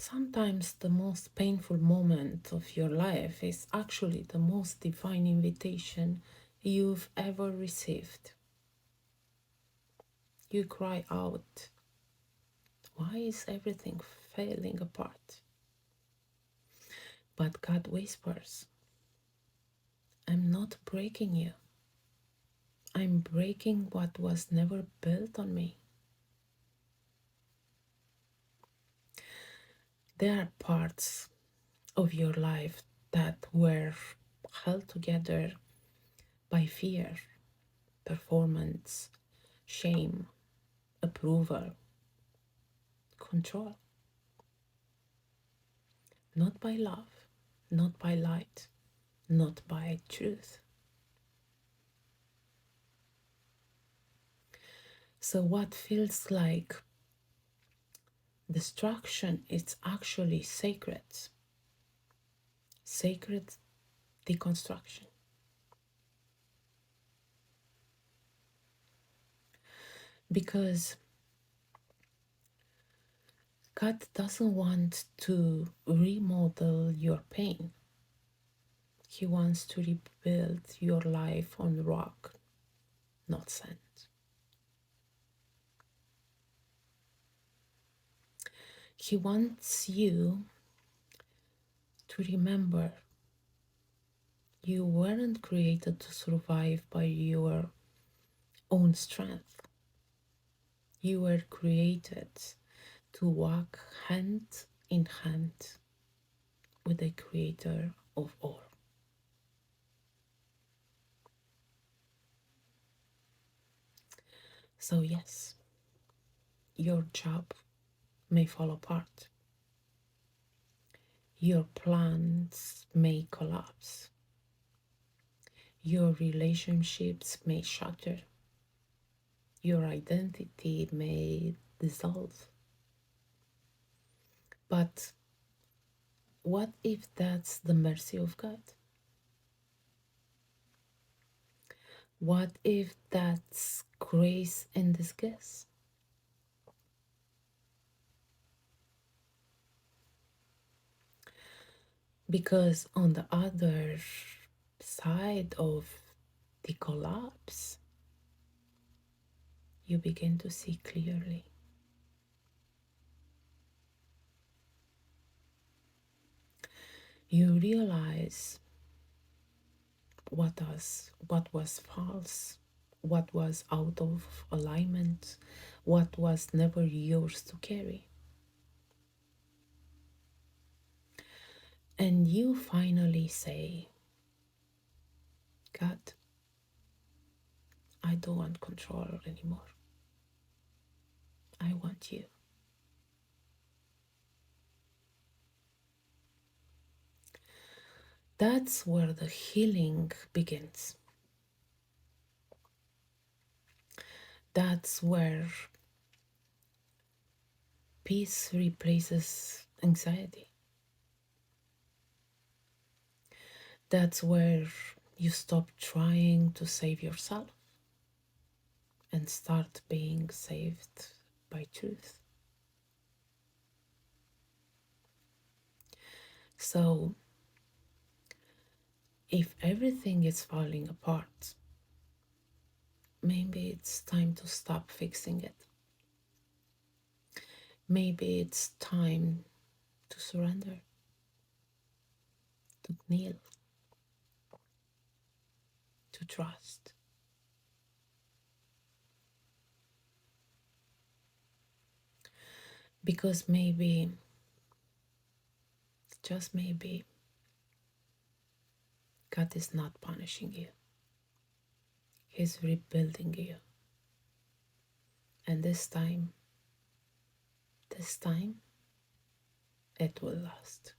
Sometimes the most painful moment of your life is actually the most divine invitation you've ever received. You cry out, "Why is everything falling apart?" But God whispers, "I'm not breaking you. I'm breaking what was never built on me." There are parts of your life that were held together by fear, performance, shame, approval, control. Not by love, not by light, not by truth. So, what feels like destruction is actually sacred, sacred deconstruction. Because God doesn't want to remodel your pain, He wants to rebuild your life on rock, not sand. He wants you to remember you weren't created to survive by your own strength. You were created to walk hand in hand with the creator of all. So, yes, your job may fall apart, your plans may collapse, your relationships may shatter, your identity may dissolve. But what if that's the mercy of God? What if that's grace in disguise? Because on the other side of the collapse, you begin to see clearly. You realize what was false, what was out of alignment, what was never yours to carry. And you finally say, "God, I don't want control anymore. I want you." That's where the healing begins. That's where peace replaces anxiety. That's where you stop trying to save yourself and start being saved by truth. So, if everything is falling apart, maybe it's time to stop fixing it. Maybe it's time to surrender, to kneel, to trust. Because maybe, just maybe, God is not punishing you, He's rebuilding you. And this time, it will last.